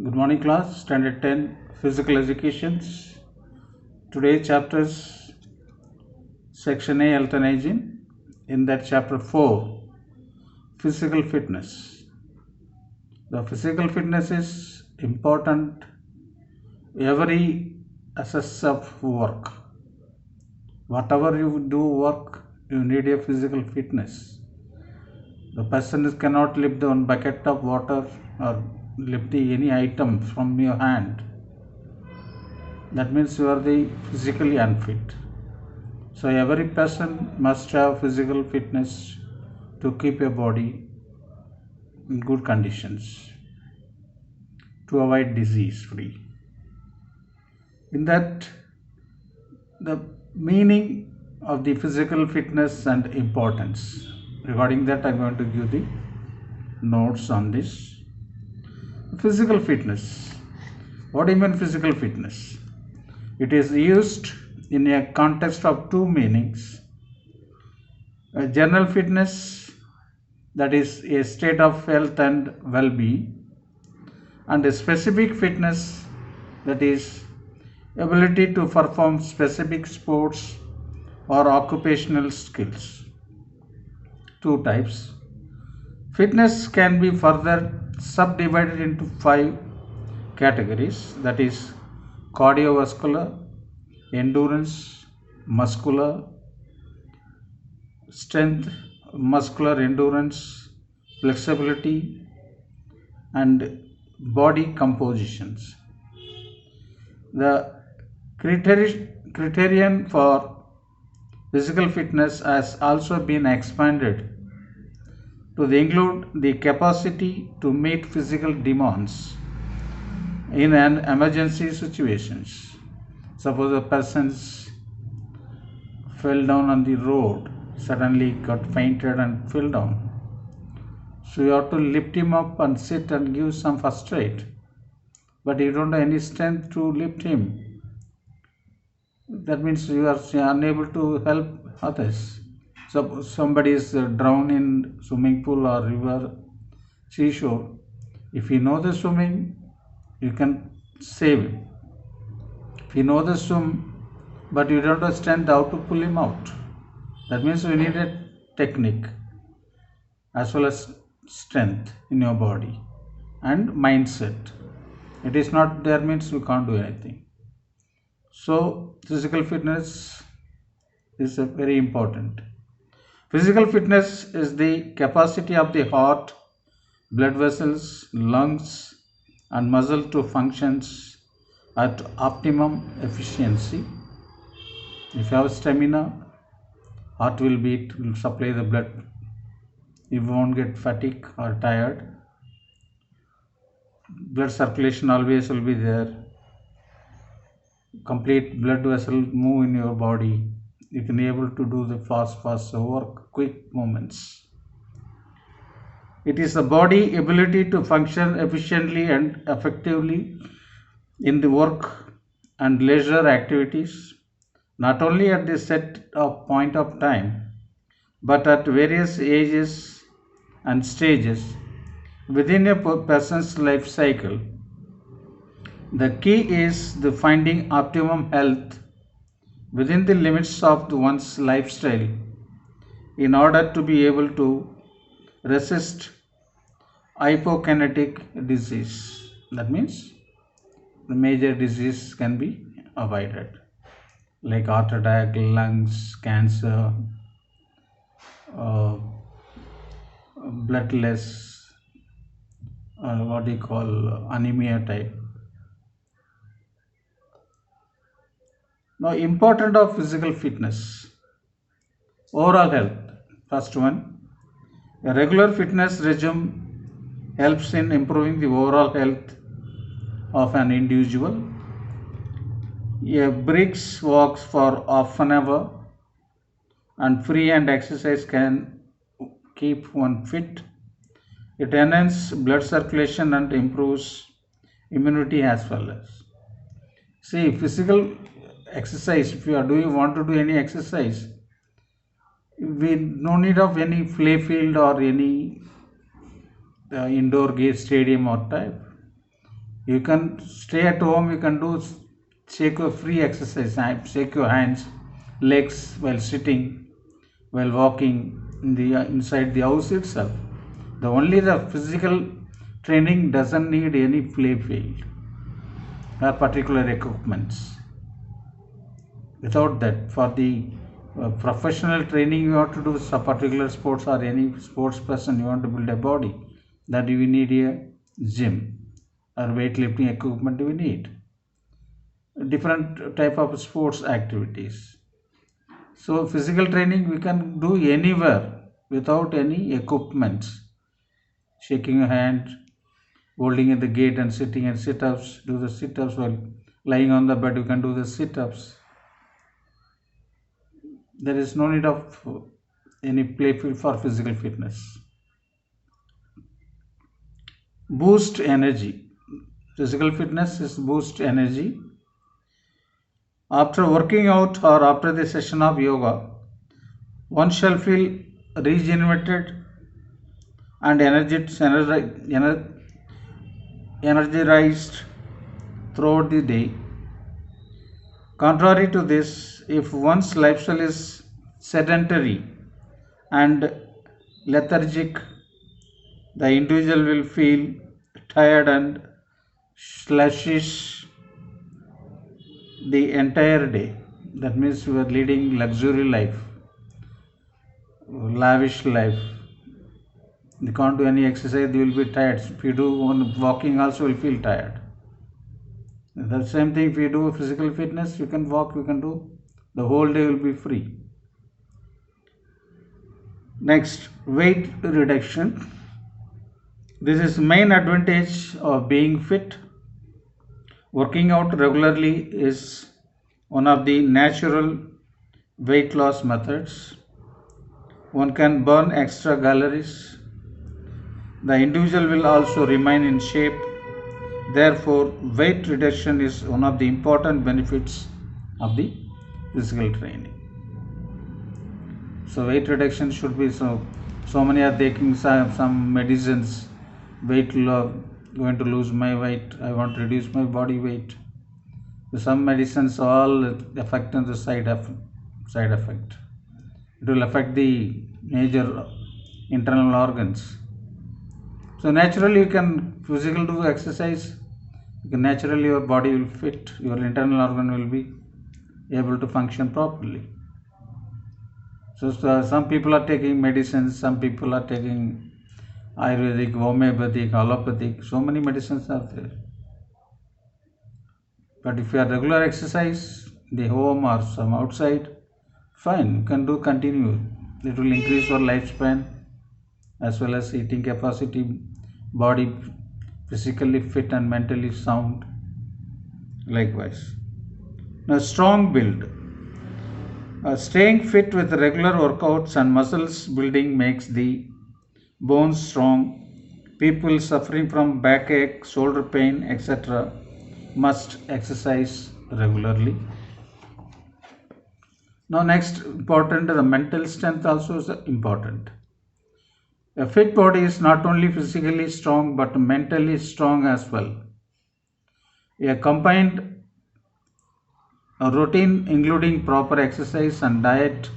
Good morning class, standard 10 physical educations. Today chapters section A health and hygiene. In that chapter 4 physical fitness. The physical fitness is important every aspect of work. Whatever you do work, you need a physical fitness. The person cannot lift one bucket of water or lift any item from your hand. That means you are physically unfit. So every person must have physical fitness to keep your body in good conditions, to avoid disease free. In that, the meaning of the physical fitness and importance. Regarding that, I'm going to give the notes on this. Physical fitness. What do you mean physical fitness? It is used in a context of two meanings. A general fitness, that is a state of health and well-being, and a specific fitness, that is ability to perform specific sports or occupational skills. Two types. Fitness can be further subdivided into 5 categories, that is cardiovascular, endurance, muscular, strength, muscular endurance, flexibility, and body compositions. The criterion for physical fitness has also been expanded to include the capacity to meet physical demands in an emergency situations. Suppose a person fell down on the road, suddenly got fainted and fell down. So you have to lift him up and sit and give some first aid. But you don't have any strength to lift him. That means you are unable to help others. So somebody is drowned in swimming pool or river, seashore. If you know the swimming, you can save him. If you know the swim, but you don't have strength how to pull him out. That means you need a technique as well as strength in your body and mindset. It is not there means you can't do anything. So physical fitness is very important. Physical fitness is the capacity of the heart, blood vessels, lungs, and muscle to functions at optimum efficiency. If you have stamina, heart will beat, will supply the blood. You won't get fatigue or tired. Blood circulation always will be there. Complete blood vessel move in your body. You can be able to do the fast work, quick movements. It is the body ability to function efficiently and effectively in the work and leisure activities, not only at the set of point of time, but at various ages and stages within a person's life cycle. The key is the finding optimum health within the limits of one's lifestyle in order to be able to resist hypokinetic disease. That means the major disease can be avoided, like heart attack, lungs, cancer, bloodless, what do you call anemia type. Now, important of physical fitness, overall health. First one, a regular fitness regime helps in improving the overall health of an individual. A brisk walks for half an hour and free hand exercise can keep one fit. It enhances blood circulation and improves immunity as well as. See, physical exercise, if you want to do any exercise, we no need of any play field or any indoor game stadium or type. You can stay at home, you can do shake your free exercise, shake your hands, legs while sitting, while walking in the inside the house itself. The physical training doesn't need any play field or particular equipments. Without that, for the professional training you have to do some particular sports, or any sports person you want to build a body, that you need a gym or weightlifting equipment. You need different type of sports activities. So physical training we can do anywhere without any equipments. Shaking your hand, holding at the gate and sitting and sit-ups, do the sit-ups. While lying on the bed you can do the sit-ups. There is no need of any play field for physical fitness. Boost energy. Physical fitness is boost energy. After working out or after the session of yoga, one shall feel regenerated and energized throughout the day. Contrary to this, if one's lifestyle is sedentary and lethargic, the individual will feel tired and sluggish the entire day. That means you are leading luxury life, lavish life. You can't do any exercise, you will be tired. If you do one walking also, you will feel tired. The same thing, if you do physical fitness, you can walk, you can do, the whole day will be free. Next, weight reduction. This is main advantage of being fit. Working out regularly is one of the natural weight loss methods. One can burn extra calories. The individual will also remain in shape. Therefore, weight reduction is one of the important benefits of the physical training. So weight reduction should be, so many are taking some medicines, weight loss, going to lose my weight, I want to reduce my body weight. So some medicines all affect the side effect. It will affect the major internal organs. So naturally you can physically do exercise, naturally your body will fit, your internal organ will be able to function properly. So some people are taking medicines, some people are taking Ayurvedic, homeopathic, allopathic, so many medicines are there. But if you are regular exercise, the home or some outside, fine, you can do continue. It will increase your lifespan as well as eating capacity, body physically fit and mentally sound. Likewise. Now, strong build. Staying fit with regular workouts and muscles building makes the bones strong. People suffering from backache, shoulder pain, etc. must exercise regularly. Now next important, the mental strength also is important. A fit body is not only physically strong but mentally strong as well. A combined routine including proper exercise and diet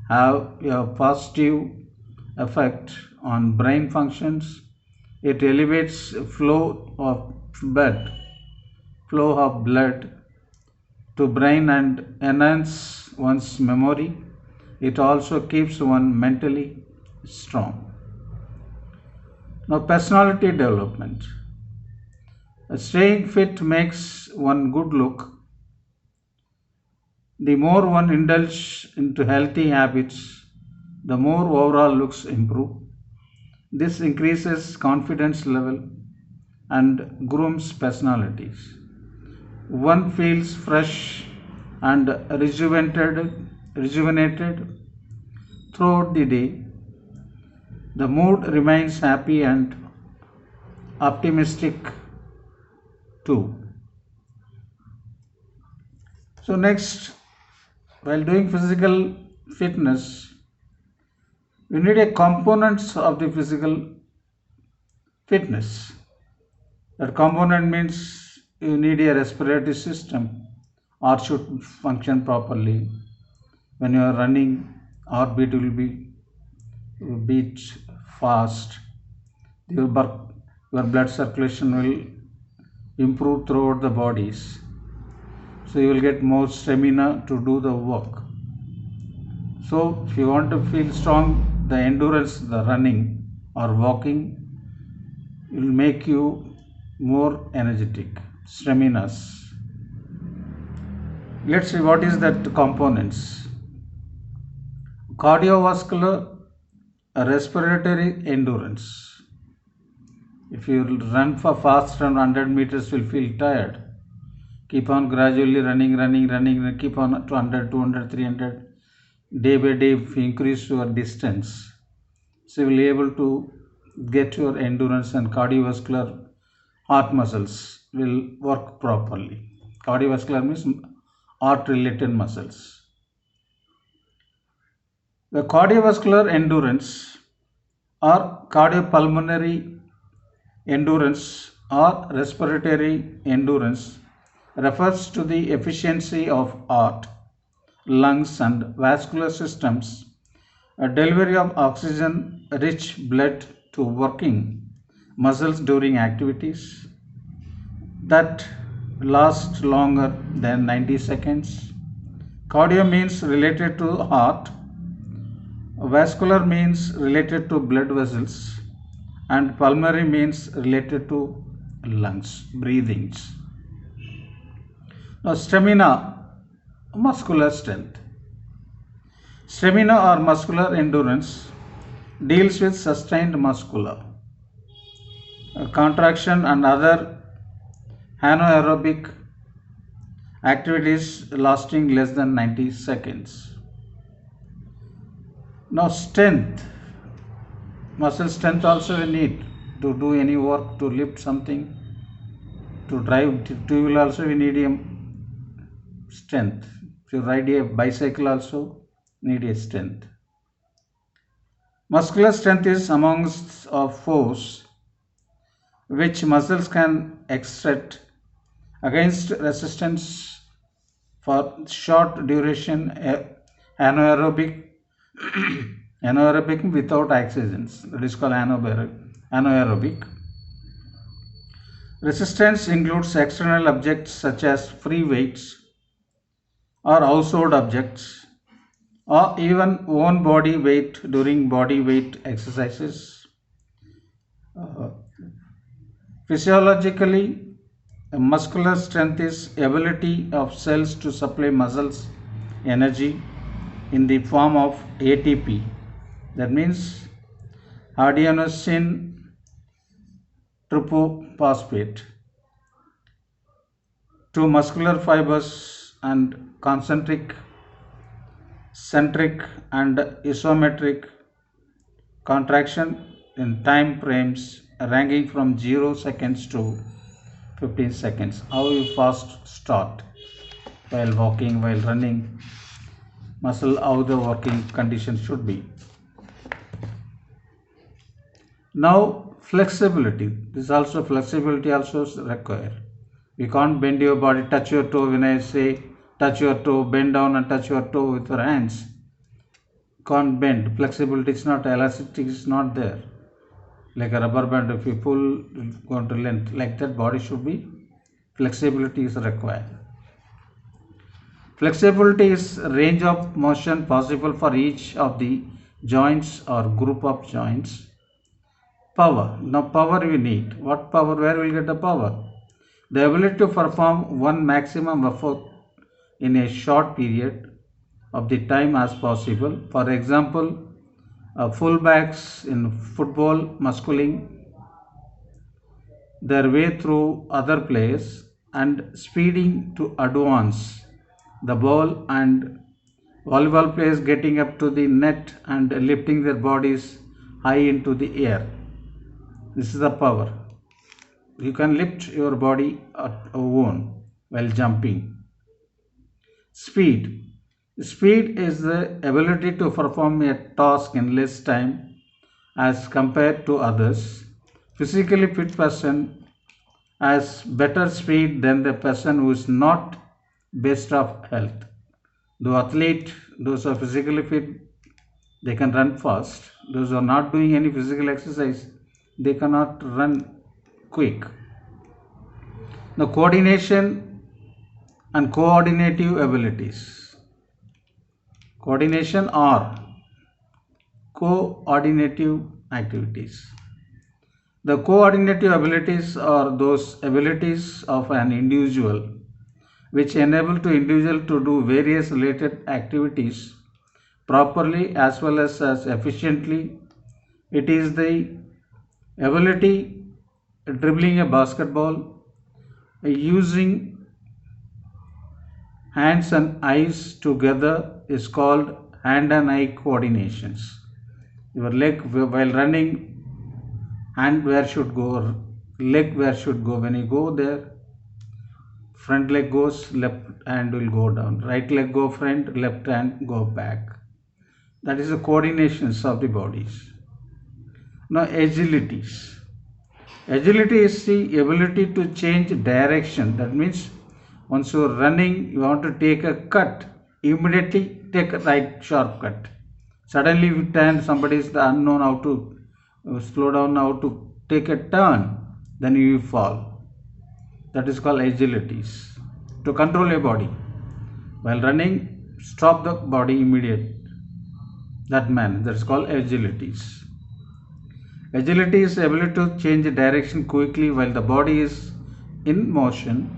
have a positive effect on brain functions. It elevates flow of blood to brain and enhance one's memory. It also keeps one mentally strong. Now, personality development. Staying fit makes one good look. The more one indulges into healthy habits, the more overall looks improve. This increases confidence level and grooms personalities. One feels fresh and rejuvenated throughout the day. The mood remains happy and optimistic too. So next, while doing physical fitness, we need a components of the physical fitness. That component means you need a respiratory system or should function properly. When you are running, heartbeat will be beat fast. Your blood circulation will improve throughout the bodies. So you will get more stamina to do the work. So if you want to feel strong, the endurance, the running or walking will make you more energetic, staminas. Let's see what is that components. Cardiovascular, respiratory endurance. If you run for fast run 100 meters, you will feel tired. Keep on gradually running, keep on 200, 200, 300. Day by day, if you increase your distance, so you will be able to get your endurance, and cardiovascular heart muscles will work properly. Cardiovascular means heart related muscles. The cardiovascular endurance or cardiopulmonary endurance or respiratory endurance refers to the efficiency of heart, lungs and vascular systems, a delivery of oxygen rich blood to working muscles during activities that last longer than 90 seconds. Cardio means related to heart, vascular means related to blood vessels, and pulmonary means related to lungs, breathings. Now, stamina, muscular strength. Stamina or muscular endurance deals with sustained muscular contraction and other anaerobic activities lasting less than 90 seconds. Now, strength, muscle strength also we need to do any work, to lift something, to drive two-wheel also we need a strength. If you ride a bicycle also need a strength. Muscular strength is amongst of force which muscles can exert against resistance for short duration, anaerobic without oxygen. That is called anaerobic. Resistance includes external objects such as free weights or household objects, or even own body weight during body weight exercises. Physiologically, muscular strength is ability of cells to supply muscles energy in the form of ATP. That means adenosine triphosphate to muscular fibers and concentric, centric and isometric contraction in time frames ranging from 0 seconds to 15 seconds. How you fast start while walking, while running, muscle, how the working condition should be. Now, flexibility. This also flexibility also is required. You can't bend your body, touch your toe. When I say touch your toe, bend down and touch your toe with your hands. Can't bend. Flexibility is not, elasticity is not there. Like a rubber band, if you pull, it will go into length. Like that, body should be, flexibility is required. Flexibility is range of motion possible for each of the joints or group of joints. Power. Now, power we need. What power? Where will get the power? The ability to perform one maximum effort in a short period of the time as possible. For example, fullbacks in football muscling their way through other players and speeding to advance the ball, and volleyball players getting up to the net and lifting their bodies high into the air. This is the power. You can lift your body at own while jumping. Speed. Speed is the ability to perform a task in less time as compared to others. Physically fit person has better speed than the person who is not best of health. The athlete, those who are physically fit, they can run fast. Those who are not doing any physical exercise, they cannot run quick. The coordination and coordinative abilities. Coordination or coordinative activities. The coordinative abilities are those abilities of an individual which enable the individual to do various related activities properly as well as efficiently. It is the ability dribbling a basketball, using hands and eyes together is called hand and eye coordinations. Your leg while running, hand where should go, leg where should go. When you go there, front leg goes, left hand will go down, right leg go front, left hand go back. That is the coordinations of the bodies. Now agilities. Agility is the ability to change direction. That means once you are running, you want to take a cut, immediately take a right sharp cut. Suddenly you turn, somebody is the unknown how to slow down, how to take a turn, then you fall. That is called agilities. To control your body. While running, stop the body immediately. That man, that is called agilities. Agility is the ability to change direction quickly while the body is in motion.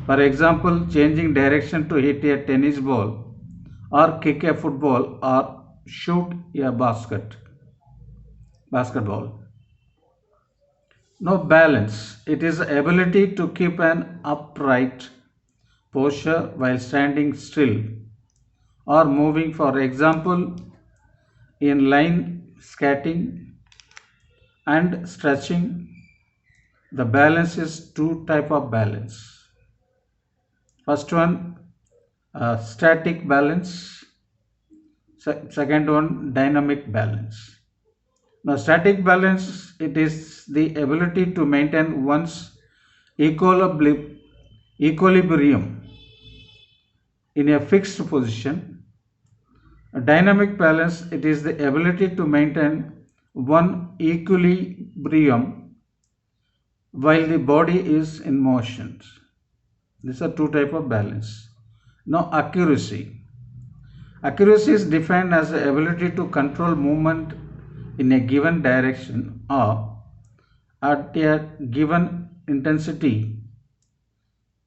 For example, changing direction to hit a tennis ball or kick a football or shoot a basketball. Now balance. It is the ability to keep an upright posture while standing still or moving. For example, in line skating and stretching, the balance is two type of balance. First one, static balance. Second one, dynamic balance. Now static balance, it is the ability to maintain one's equilibrium in a fixed position. A dynamic balance, it is the ability to maintain one equilibrium while the body is in motion. These are two types of balance. Now accuracy. Accuracy is defined as the ability to control movement in a given direction or at a given intensity.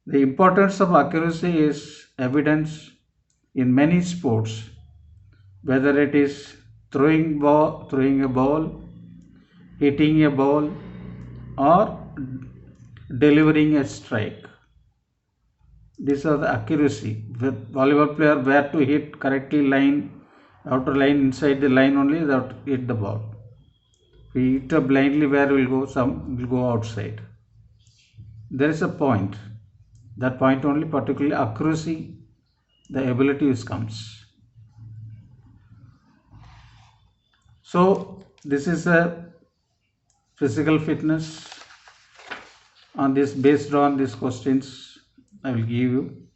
The importance of accuracy is evident in many sports, whether it is throwing a ball, hitting a ball, or delivering a strike. These are the accuracy. With volleyball player, where to hit correctly, line, outer line, inside the line only, that hit the ball. If we hit it blindly, where will go? Some will go outside. There is a point. That point only, particularly accuracy, the ability comes. So this is a physical fitness. On this, based on these questions, I will give you.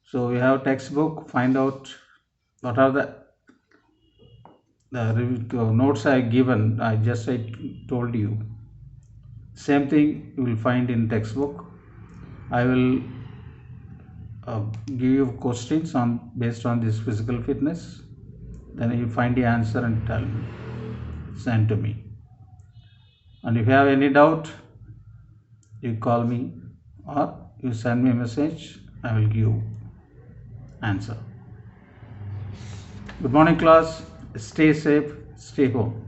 So we have textbook. Find out what are the notes I have given. I told you. Same thing you will find in textbook. I will give you questions on based on this physical fitness. Then you find the answer and tell me. Send to me. And if you have any doubt, you call me or you send me a message. I will give you answer. Good morning, class. Stay safe. Stay home.